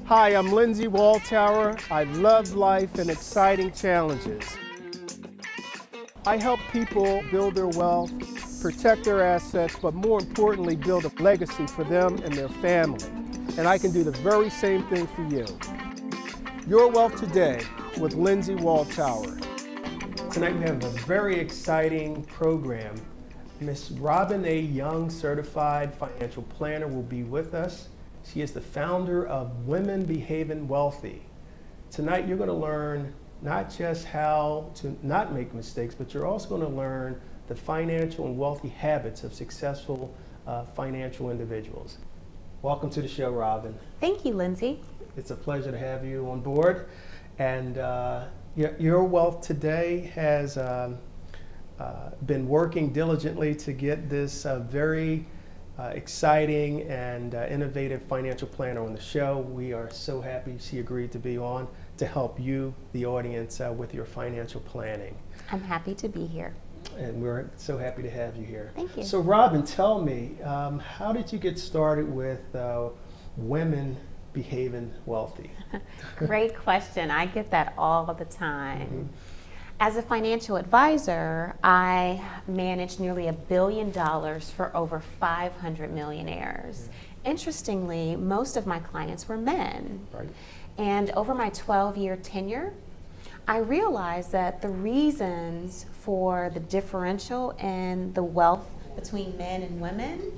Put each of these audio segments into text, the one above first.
Hi, I'm Lindsay Walltower. I love life and exciting challenges. I help people build their wealth, protect their assets, but more importantly, build a legacy for them and their family. And I can do the very same thing for you. Your Wealth Today with Lindsay Walltower. Tonight we have a very exciting program. Miss Robin A. Young, Certified Financial Planner, will be with us. She is the founder of Women Behaving Wealthy. Tonight you're going to learn not just how to not make mistakes, but you're also going to learn the financial and wealthy habits of successful financial individuals. Welcome to the show, Robin. Thank you, Lindsay. It's a pleasure to have you on board. And Your Wealth Today has been working diligently to get this very exciting and innovative financial planner on the show. We are so happy she agreed to be on to help you, the audience, with your financial planning. I'm happy to be here. And we're so happy to have you here. Thank you. So Robin, tell me, how did you get started with Women Behaving Wealthy? Great question. I get that all the time. Mm-hmm. As a financial advisor, I manage nearly $1 billion for over 500 millionaires. Yeah. Interestingly, most of my clients were men. Right. And over my 12-year tenure, I realized that the reasons for the differential in the wealth between men and women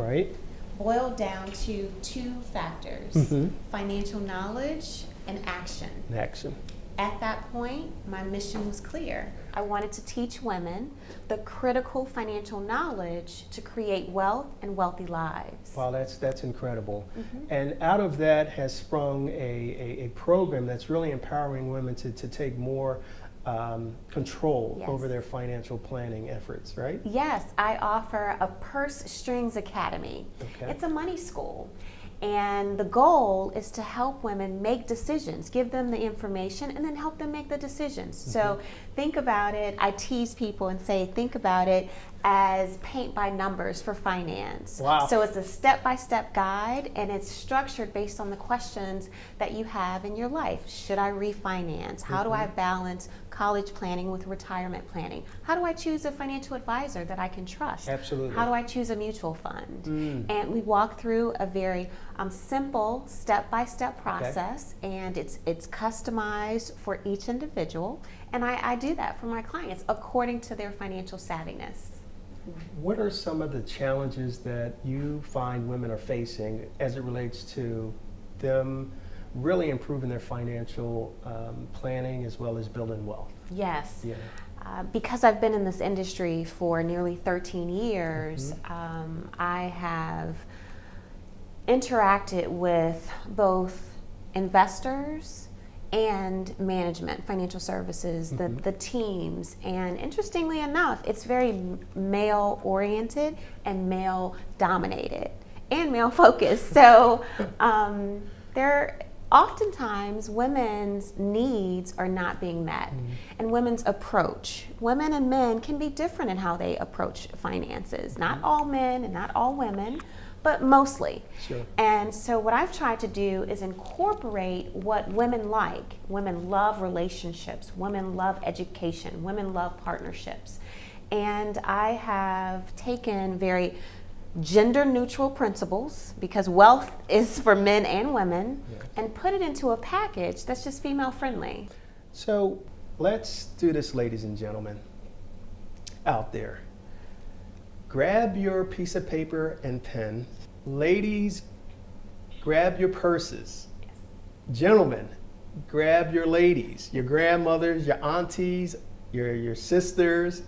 boiled down to two factors: financial knowledge and action. At that point, my mission was clear. I wanted to teach women the critical financial knowledge to create wealth and wealthy lives. Wow, that's incredible. And out of that has sprung a program that's really empowering women to take more control over their financial planning efforts, right? Yes, I offer a Purse Strings Academy. Okay. It's a money school. And the goal is to help women make decisions, give them the information, and then help them make the decisions. So think about it, I tease people and say, think about it as paint by numbers for finance. Wow. So it's a step-by-step guide, and it's structured based on the questions that you have in your life. Should I refinance? How do I balance college planning with retirement planning? How do I choose a financial advisor that I can trust? Absolutely. How do I choose a mutual fund? And we walk through a very simple step-by-step process, and it's customized for each individual, and I do that for my clients according to their financial savviness. What are some of the challenges that you find women are facing as it relates to them really improving their financial planning as well as building wealth? Yes. Yeah. Because I've been in this industry for nearly 13 years, I have interacted with both investors and management, financial services, the teams, and interestingly enough, it's very male oriented and male dominated and male focused. So oftentimes women's needs are not being met, and women's approach. Women and men can be different in how they approach finances. Not all men and not all women, but mostly. Sure. And so what I've tried to do is incorporate what women like. Women love relationships, women love education, women love partnerships. And I have taken very gender neutral principles, because wealth is for men and women, and put it into a package that's just female friendly. So let's do this, ladies and gentlemen out there. Grab your piece of paper and pen. Ladies, grab your purses. Yes. Gentlemen, grab your ladies, your grandmothers, your aunties, your sisters.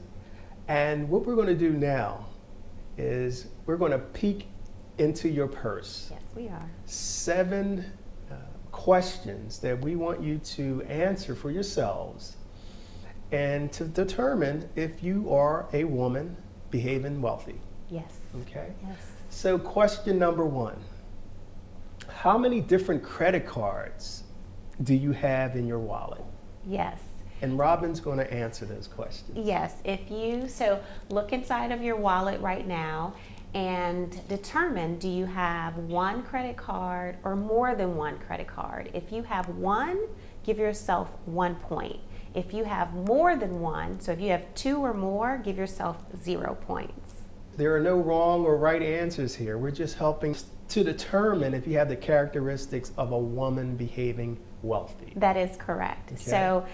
And what we're going to do now is we're going to peek into your purse. Yes, we are. 7 questions that we want you to answer for yourselves and to determine if you are a woman behaving wealthy. Yes. Okay. Yes. So question number 1, how many different credit cards do you have in your wallet? Yes. And Robin's going to answer those questions. Yes. So look inside of your wallet right now, and determine, do you have one credit card or more than one credit card? If you have one, give yourself 1 point. If you have more than one, so if you have 2 or more, give yourself 0 points. There are no wrong or right answers here. We're just helping to determine if you have the characteristics of a woman behaving wealthy. That is correct. Okay. So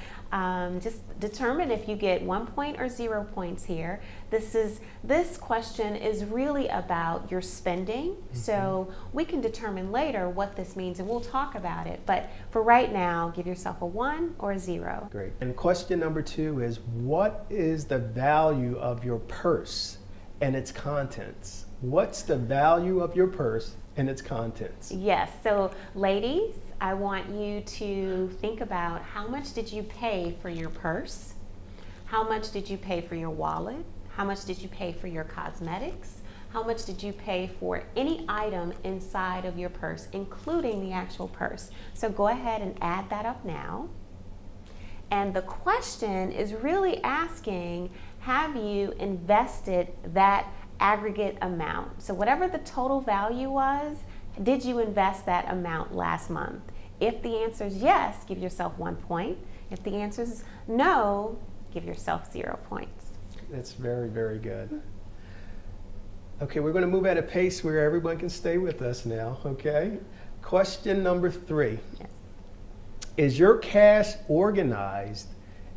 just determine if you get 1 point or 0 points here. This question is really about your spending. So we can determine later what this means, and we'll talk about it. But for right now, give yourself a 1 or a 0. Great. And question number 2 is, what is the value of your purse and its contents? What's the value of your purse and its contents? Yes. So ladies, I want you to think about, how much did you pay for your purse? How much did you pay for your wallet? How much did you pay for your cosmetics? How much did you pay for any item inside of your purse, including the actual purse? So go ahead and add that up now. And the question is really asking, have you invested that aggregate amount? So whatever the total value was, did you invest that amount last month? If the answer is yes, give yourself 1 point. If the answer is no, give yourself 0 points. That's very, very good. Okay, we're going to move at a pace where everyone can stay with us now, okay? Question number 3. Yes. Is your cash organized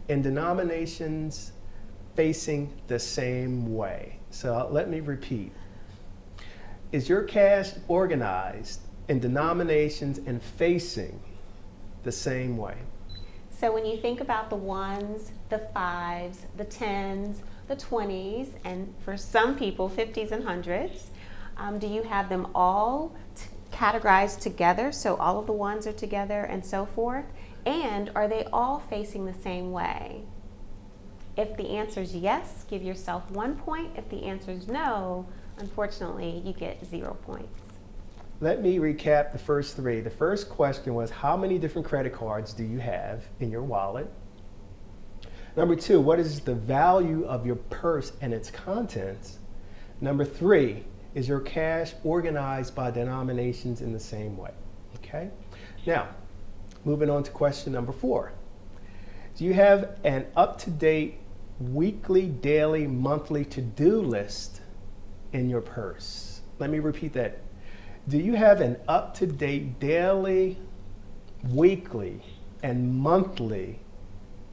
in denominations facing the same way? So let me repeat. Is your cash organized in denominations and facing the same way? So when you think about the 1s, the 5s, the 10s, the 20s, and for some people, 50s and 100s, do you have them all categorized together? So all of the 1s are together and so forth? And are they all facing the same way? If the answer is yes, give yourself 1 point. If the answer is no, unfortunately, you get 0 points. Let me recap the first 3. The first question was, how many different credit cards do you have in your wallet? Number 2, what is the value of your purse and its contents? Number 3, is your cash organized by denominations in the same way? Okay. Now, moving on to question number 4. Do you have an up-to-date weekly, daily, monthly to-do list in your purse? Let me repeat that. Do you have an up-to-date daily, weekly, and monthly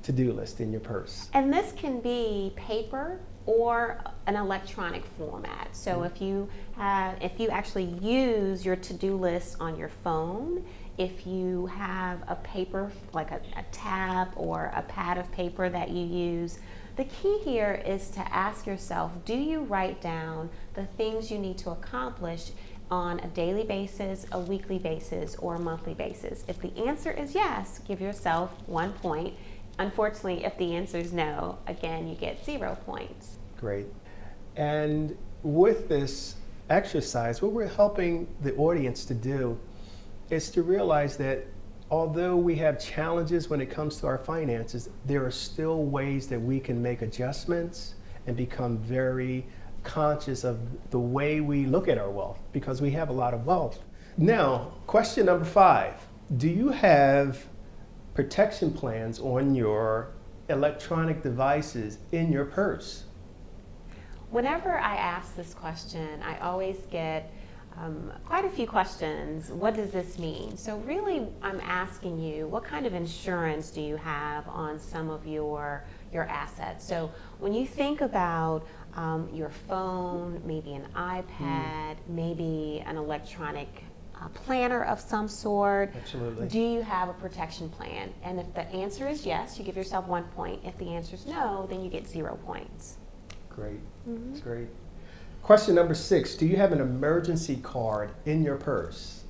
to-do list in your purse? And this can be paper or an electronic format. So if you actually use your to-do list on your phone, if you have a paper, like a tab or a pad of paper that you use, the key here is to ask yourself, do you write down the things you need to accomplish on a daily basis, a weekly basis, or a monthly basis? If the answer is yes, give yourself 1 point. Unfortunately, if the answer is no, again, you get 0 points. Great. And with this exercise, what we're helping the audience to do is to realize that although we have challenges when it comes to our finances, there are still ways that we can make adjustments and become very conscious of the way we look at our wealth, because we have a lot of wealth. Now, question number 5. Do you have protection plans on your electronic devices in your purse? Whenever I ask this question, I always get quite a few questions. What does this mean? So really, I'm asking you, what kind of insurance do you have on some of your assets? So when you think about your phone, maybe an iPad, maybe an electronic planner of some sort. Absolutely. Do you have a protection plan? And if the answer is yes, you give yourself 1 point. If the answer is no, then you get 0 points. Great. That's great. Question number 6. Do you have an emergency card in your purse?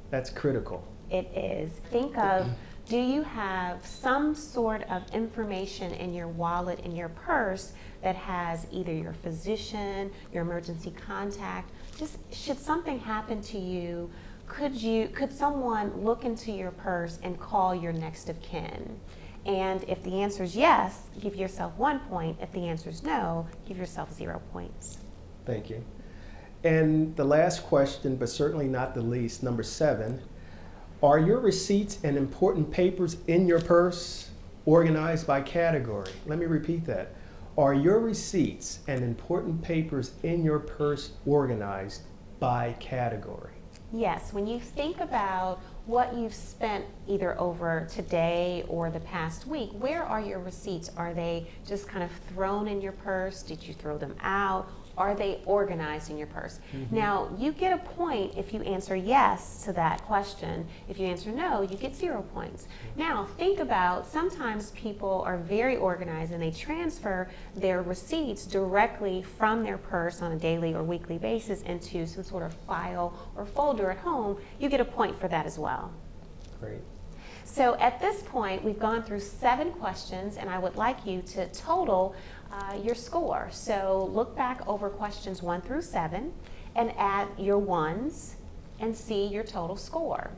That's critical. It is. Think of, do you have some sort of information in your wallet, in your purse, that has either your physician, your emergency contact? Just, should something happen to you, could someone look into your purse and call your next of kin? And if the answer is yes, give yourself 1 point. If the answer is no, give yourself 0 points. Thank you. And the last question, but certainly not the least, number 7, are your receipts and important papers in your purse organized by category? Let me repeat that. Are your receipts and important papers in your purse organized by category? Yes, when you think about what you've spent either over today or the past week, where are your receipts? Are they just kind of thrown in your purse? Did you throw them out? Are they organized in your purse? Now, you get a point if you answer yes to that question. If you answer no, you get 0 points. Now, think about, sometimes people are very organized and they transfer their receipts directly from their purse on a daily or weekly basis into some sort of file or folder at home. You get a point for that as well. Great. So at this point, we've gone through 7 questions, and I would like you to total your score. So look back over questions 1 through 7 and add your ones and see your total score.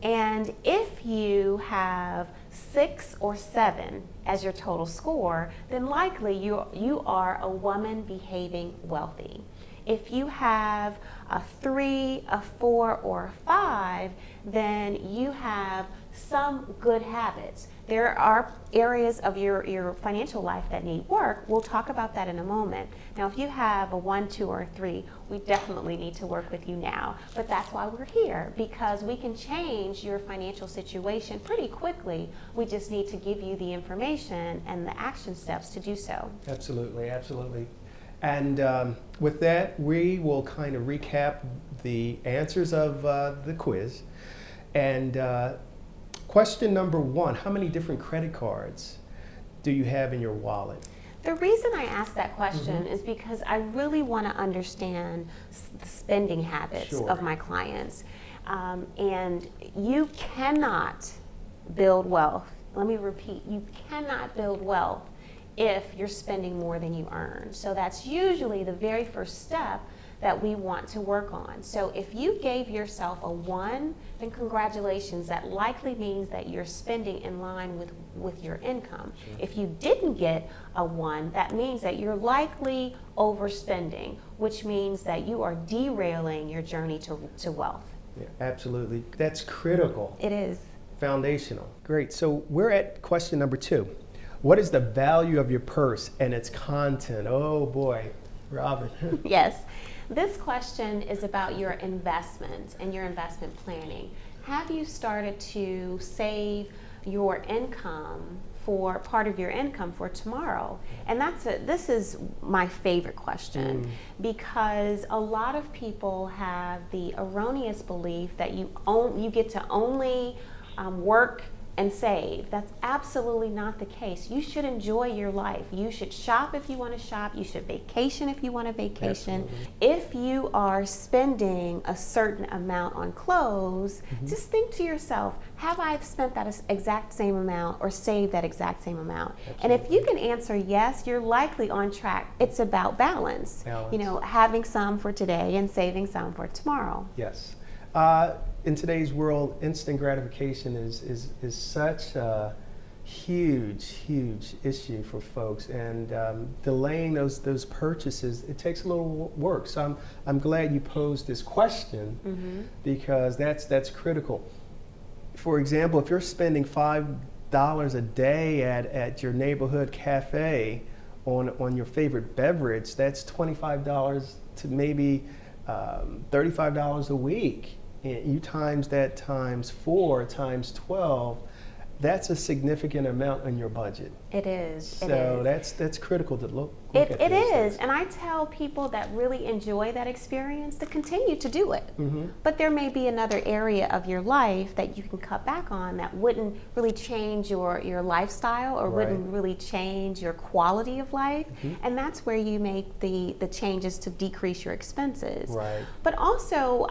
And if you have 6 or 7 as your total score, then likely you are a woman behaving wealthy. If you have a 3, a 4, or a 5, then you have some good habits. There are areas of your financial life that need work. We'll talk about that in a moment. Now, if you have a 1, 2, or a 3, we definitely need to work with you now. But that's why we're here, because we can change your financial situation pretty quickly. We just need to give you the information and the action steps to do so. Absolutely, absolutely. And with that, we will kind of recap the answers of the quiz. And question number 1, how many different credit cards do you have in your wallet? The reason I asked that question is because I really want to understand the spending habits of my clients. And you cannot build wealth. Let me repeat, you cannot build wealth if you're spending more than you earn. So that's usually the very first step that we want to work on. So if you gave yourself a 1, then congratulations. That likely means that you're spending in line with your income. Sure. If you didn't get a 1, that means that you're likely overspending, which means that you are derailing your journey to wealth. Yeah, absolutely. That's critical. It is. Foundational. Great. So we're at question number 2. What is the value of your purse and its content? Oh boy, Robin. Yes. This question is about your investment and your investment planning. Have you started to save your income for part of your income for tomorrow? And this is my favorite question, because a lot of people have the erroneous belief that you get to only work and save. That's absolutely not the case. You should enjoy your life. You should shop if you want to shop. You should vacation if you want to vacation. Absolutely. If you are spending a certain amount on clothes, just think to yourself, have I spent that exact same amount or saved that exact same amount? Absolutely. And if you can answer yes, you're likely on track. It's about balance. You know, having some for today and saving some for tomorrow. Yes. In today's world, instant gratification is such a huge issue for folks, and delaying those purchases, it takes a little work. So I'm glad you posed this question, because that's critical. For example, if you're spending $5 a day at your neighborhood cafe on your favorite beverage, that's $25 to maybe $35 a week. You times that times 4 times 12, that's a significant amount on your budget. It is. So that's critical to look at. It is, things. And I tell people that really enjoy that experience to continue to do it. But there may be another area of your life that you can cut back on that wouldn't really change your lifestyle, or wouldn't really change your quality of life. And that's where you make the changes to decrease your expenses. Right. But also,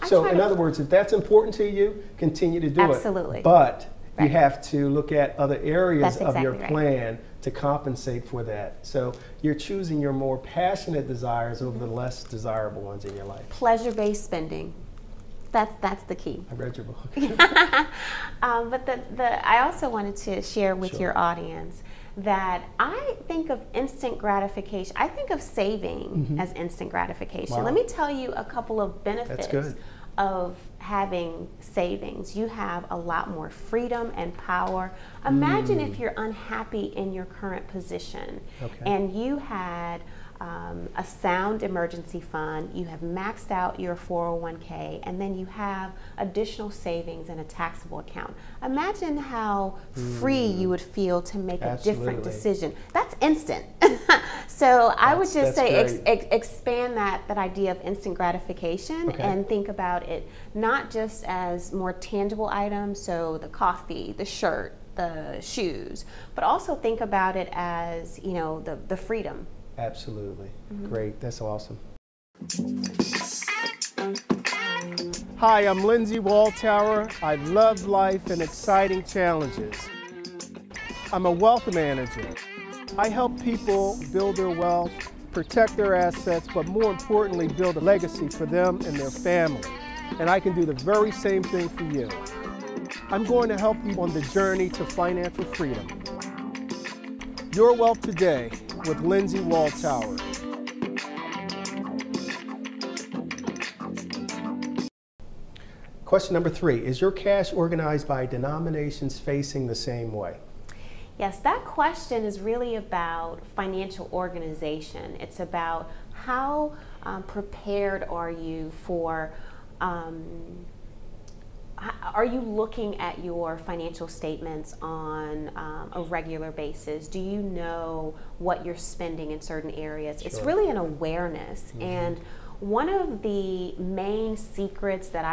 So in other words, if that's important to you, continue to do it. Absolutely. But you have to look at other areas of your right. plan to compensate for that. So you're choosing your more passionate desires over the less desirable ones in your life. Pleasure-based spending. That's the key. I read your book. But I also wanted to share with your audience that I think of instant gratification. I think of saving as instant gratification. Wow. Let me tell you a couple of benefits of having savings. You have a lot more freedom and power. Imagine if you're unhappy in your current position and you had a sound emergency fund, you have maxed out your 401k, and then you have additional savings in a taxable account. Imagine how free you would feel to make a different decision. That's instant. So I would just say expand that idea of instant gratification and think about it not just as more tangible items, so the coffee, the shirt, the shoes, but also think about it as, you know, the freedom. Absolutely. Great. That's awesome. Hi, I'm Lindsay Waltower. I love life and exciting challenges. I'm a wealth manager. I help people build their wealth, protect their assets, but more importantly, build a legacy for them and their family. And I can do the very same thing for you. I'm going to help you on the journey to financial freedom. Your Wealth Today with Lindsay Waltower. Question number 3, is your cash organized by denominations facing the same way? Yes, that question is really about financial organization. It's about how prepared are you for are you looking at your financial statements on a regular basis? Do you know what you're spending in certain areas? It's really an awareness. And one of the main secrets that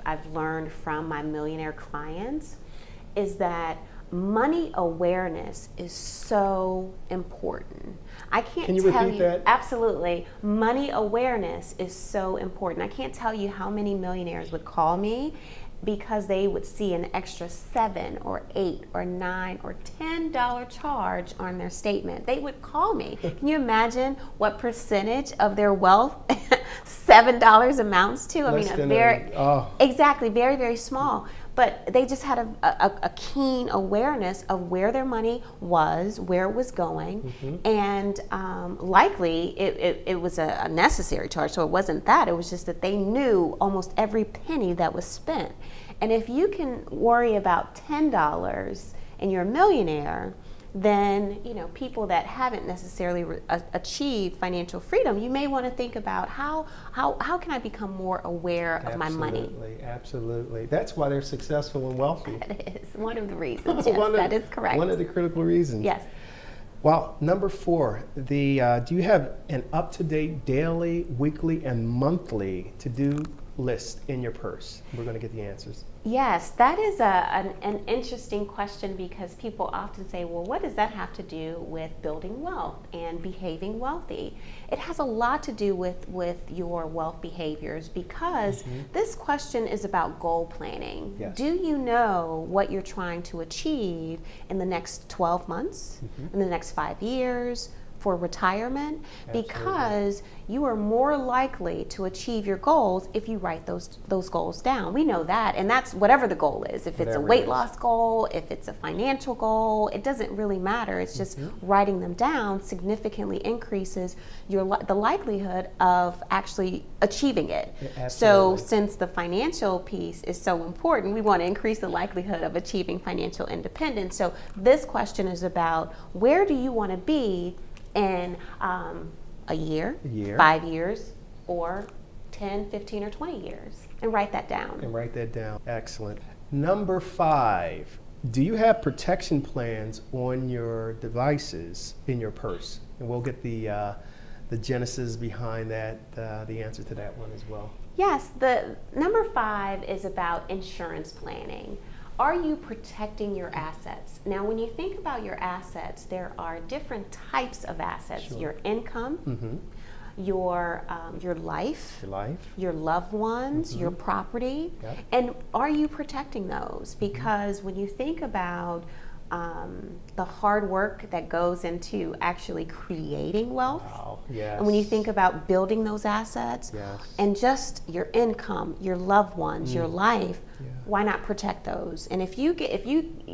I've learned from my millionaire clients is that money awareness is so important. I can't Can you tell repeat you, that? Absolutely. Money awareness is so important. I can't tell you how many millionaires would call me because they would see an extra $7 or $8 or $9 or $10 charge on their statement. They would call me. Can you imagine what percentage of their wealth $7 amounts to? I mean, exactly, very, very small. But they just had a keen awareness of where their money was, where it was going, and likely it was a necessary charge, so it wasn't that. It was just that they knew almost every penny that was spent. And if you can worry about $10 and you're a millionaire, then, you know, people that haven't necessarily achieved financial freedom, you may want to think about how can I become more aware of my money? Absolutely. That's why they're successful and wealthy. That is one of the reasons. Yes, that is correct. One of the critical reasons. Yes. Well, number 4, do you have an up-to-date daily, weekly, and monthly to-do list in your purse? We're going to get the answers. Yes, that is an interesting question because people often say, well, what does that have to do with building wealth and behaving wealthy? It has a lot to do with your wealth behaviors because this question is about goal planning. Yes. Do you know what you're trying to achieve in the next 12 months, in the next 5 years, for retirement? Because you are more likely to achieve your goals if you write those goals down. We know that, and that's whatever the goal is. If it's a weight loss goal, if it's a financial goal, it doesn't really matter. It's just writing them down significantly increases the likelihood of actually achieving it. So since the financial piece is so important, we want to increase the likelihood of achieving financial independence. So this question is about where do you want to be in a year, 5 years, or 10, 15, or 20 years, and write that down. Excellent. Number 5, do you have protection plans on your devices in your purse? And we'll get the genesis behind that, the answer to that one as well. Yes, the number 5 is about insurance planning. Are you protecting your assets? Now, when you think about your assets, there are different types of assets. Your income, your life, your loved ones, your property, and are you protecting those? Because when you think about the hard work that goes into actually creating wealth. Wow, yes. And when you think about building those assets, yes. and just your income, your loved ones, your life, yeah. why not protect those? And if you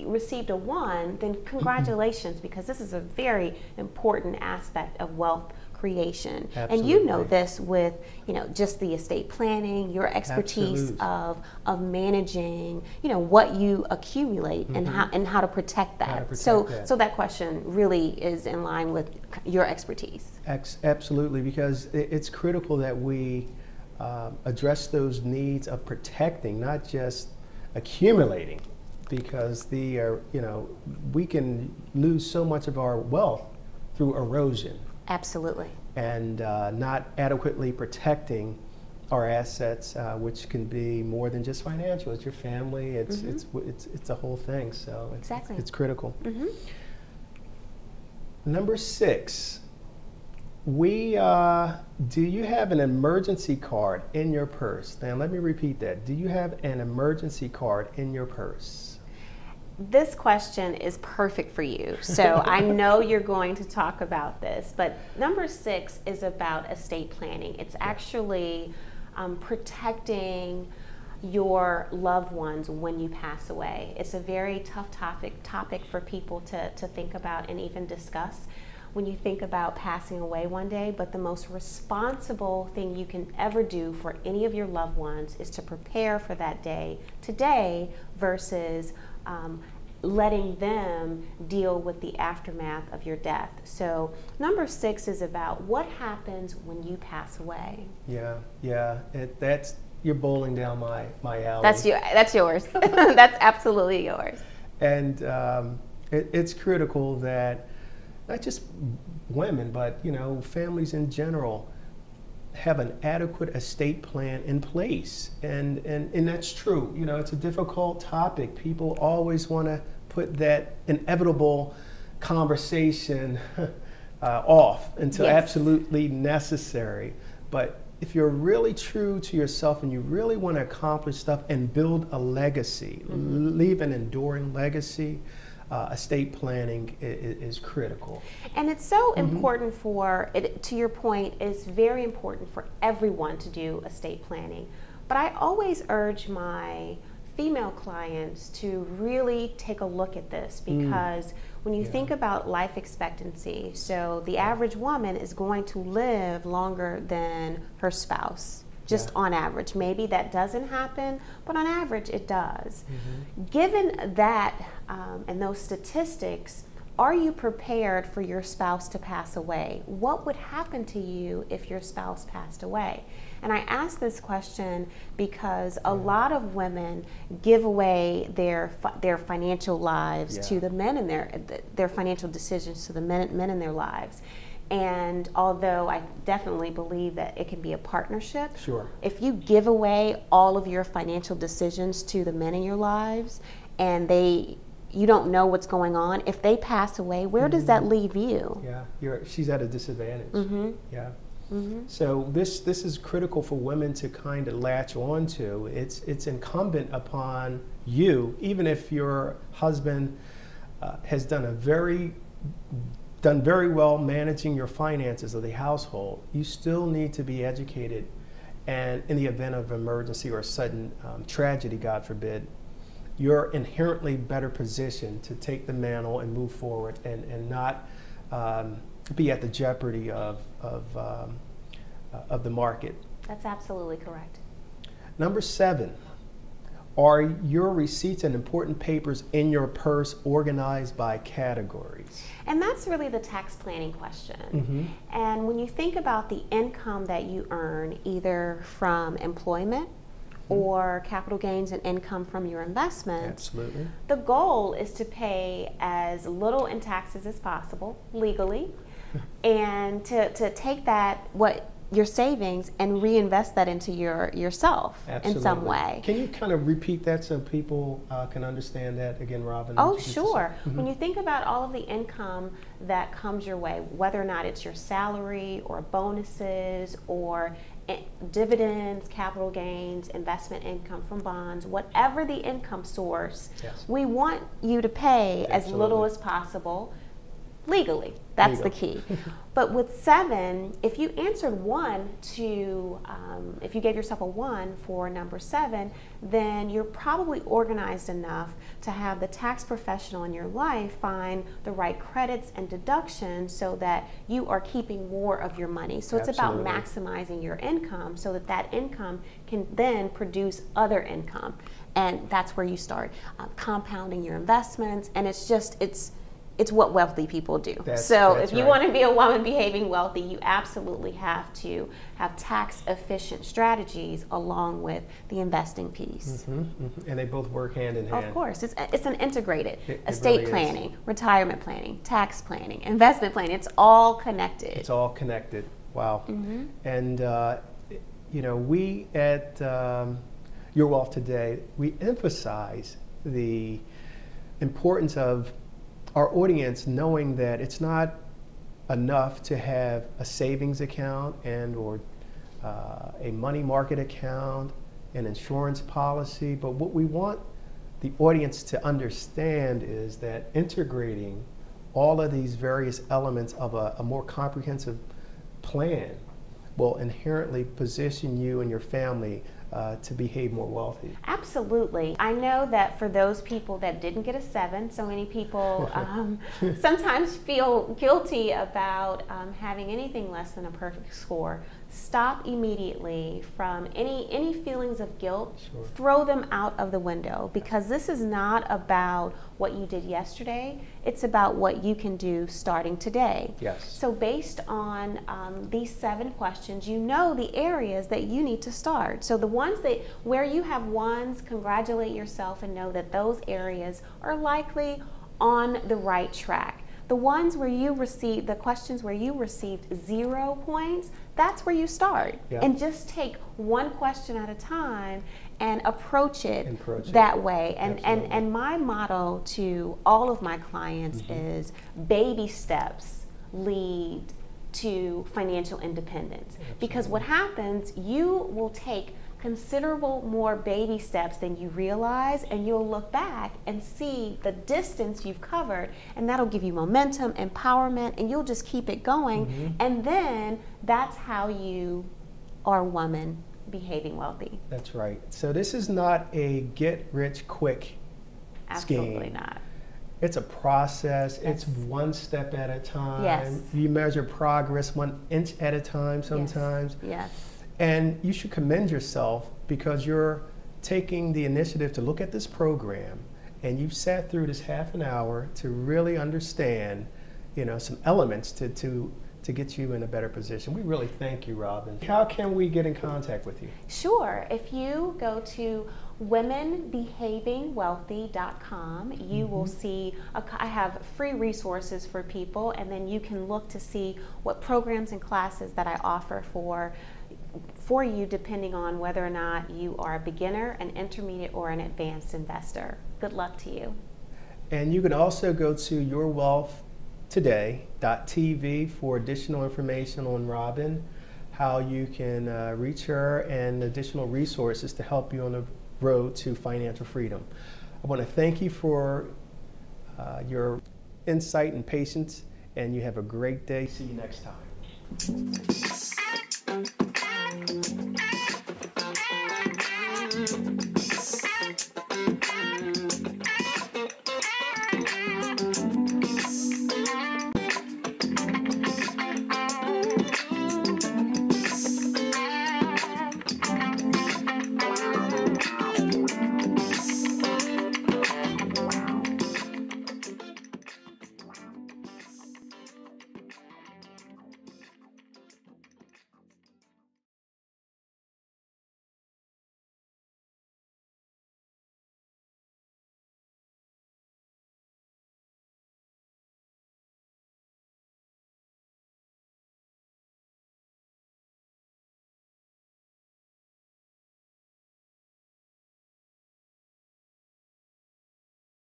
received a 1, then congratulations, because this is a very important aspect of wealth creation. Absolutely. And you know this with, you know, just the estate planning, your expertise of managing, you know, what you accumulate and how to protect that. So that question really is in line with your expertise. Absolutely, because it's critical that we address those needs of protecting, not just accumulating, because you know, we can lose so much of our wealth through erosion. Absolutely. And not adequately protecting our assets, which can be more than just financial. It's your family. It's a whole thing. So it's critical. Number 6, do you have an emergency card in your purse? Now let me repeat that. Do you have an emergency card in your purse? This question is perfect for you, so I know you're going to talk about this, but number 6 is about estate planning. It's actually protecting your loved ones when you pass away. It's a very tough topic for people to think about and even discuss when you think about passing away one day, but the most responsible thing you can ever do for any of your loved ones is to prepare for that day today versus letting them deal with the aftermath of your death. So number 6 is about what happens when you pass away. Yeah, you're bowling down my alley. That's yours. That's absolutely yours. And it's critical that not just women, but you know, families in general have an adequate estate plan in place, and that's true. You know, it's a difficult topic. People always want to put that inevitable conversation off until absolutely necessary. But if you're really true to yourself and you really want to accomplish stuff and build a legacy, leave an enduring legacy, estate planning is critical. And it's so important to your point, it's very important for everyone to do estate planning. But I always urge my female clients to really take a look at this, because when you think about life expectancy, so the average woman is going to live longer than her spouse. Just on average. Maybe that doesn't happen, but on average it does. Given that and those statistics, are you prepared for your spouse to pass away? What would happen to you if your spouse passed away? And I ask this question because a lot of women give away their financial lives to the men in their financial decisions to the men in their lives. And although I definitely believe that it can be a partnership, if you give away all of your financial decisions to the men in your lives and you don't know what's going on, if they pass away, where does that leave you? She's at a disadvantage. So this is critical for women to kind of latch on to. It's incumbent upon you, even if your husband has done very well managing your finances of the household, you still need to be educated, and in the event of emergency or sudden tragedy, God forbid, you're inherently better positioned to take the mantle and move forward and not be at the jeopardy of the market. That's absolutely correct. Number 7. Are your receipts and important papers in your purse organized by categories? And that's really the tax planning question. And when you think about the income that you earn, either from employment or capital gains and income from your investments, the goal is to pay as little in taxes as possible legally, and to take that, your savings, and reinvest that into yourself in some way. Can you kind of repeat that so people can understand that again, Robin? Oh, sure. When you think about all of the income that comes your way, whether or not it's your salary or bonuses or dividends, capital gains, investment income from bonds, whatever the income source, yes, we want you to pay absolutely, as little as possible legally. That's the key. But with 7, if you answered 1 to, if you gave yourself a 1 for number 7, then you're probably organized enough to have the tax professional in your life find the right credits and deductions so that you are keeping more of your money. So it's absolutely, about maximizing your income so that that income can then produce other income. And that's where you start compounding your investments. And it's what wealthy people do. That's if you want to be a woman behaving wealthy, you absolutely have to have tax efficient strategies along with the investing piece. And they both work hand in hand. Of course, it's an integrated estate really planning, retirement planning, tax planning, investment planning. It's all connected. It's all connected. Wow. And you know, we at Your Wealth Today, we emphasize the importance of our audience knowing that it's not enough to have a savings account and or a money market account, an insurance policy, but what we want the audience to understand is that integrating all of these various elements of a more comprehensive plan will inherently position you and your family to behave more wealthy. Absolutely. I know that for those people that didn't get a 7, so many people sometimes feel guilty about having anything less than a perfect score. Stop immediately from any feelings of guilt. Sure. Throw them out of the window, because this is not about what you did yesterday. It's about what you can do starting today. Yes. So based on these 7 questions, you know the areas that you need to start. So the ones that where you have 1s, congratulate yourself and know that those areas are likely on the right track. The ones where you received, the questions where you received 0 points, that's where you start. Yeah. And just take one question at a time and approach it that way. And my motto to all of my clients is baby steps lead to financial independence. Absolutely. Because what happens, you will take considerable more baby steps than you realize, and you'll look back and see the distance you've covered, and that'll give you momentum, empowerment, and you'll just keep it going. And then that's how you are a woman behaving wealthy. That's right. So this is not a get rich quick scheme. Absolutely not. It's a process. Yes. It's one step at a time. Yes. You measure progress 1 inch at a time sometimes. Yes. And you should commend yourself because you're taking the initiative to look at this program, and you've sat through this half an hour to really understand, you know, some elements to get you in a better position. We really thank you, Robin. How can we get in contact with you? Sure. If you go to womenbehavingwealthy.com, you will see, I have free resources for people, and then you can look to see what programs and classes that I offer for you, depending on whether or not you are a beginner, an intermediate, or an advanced investor. Good luck to you. And you can also go to yourwealthtoday.tv for additional information on Robin, how you can reach her, and additional resources to help you on the road to financial freedom. I want to thank you for your insight and patience, and you have a great day. See you next time.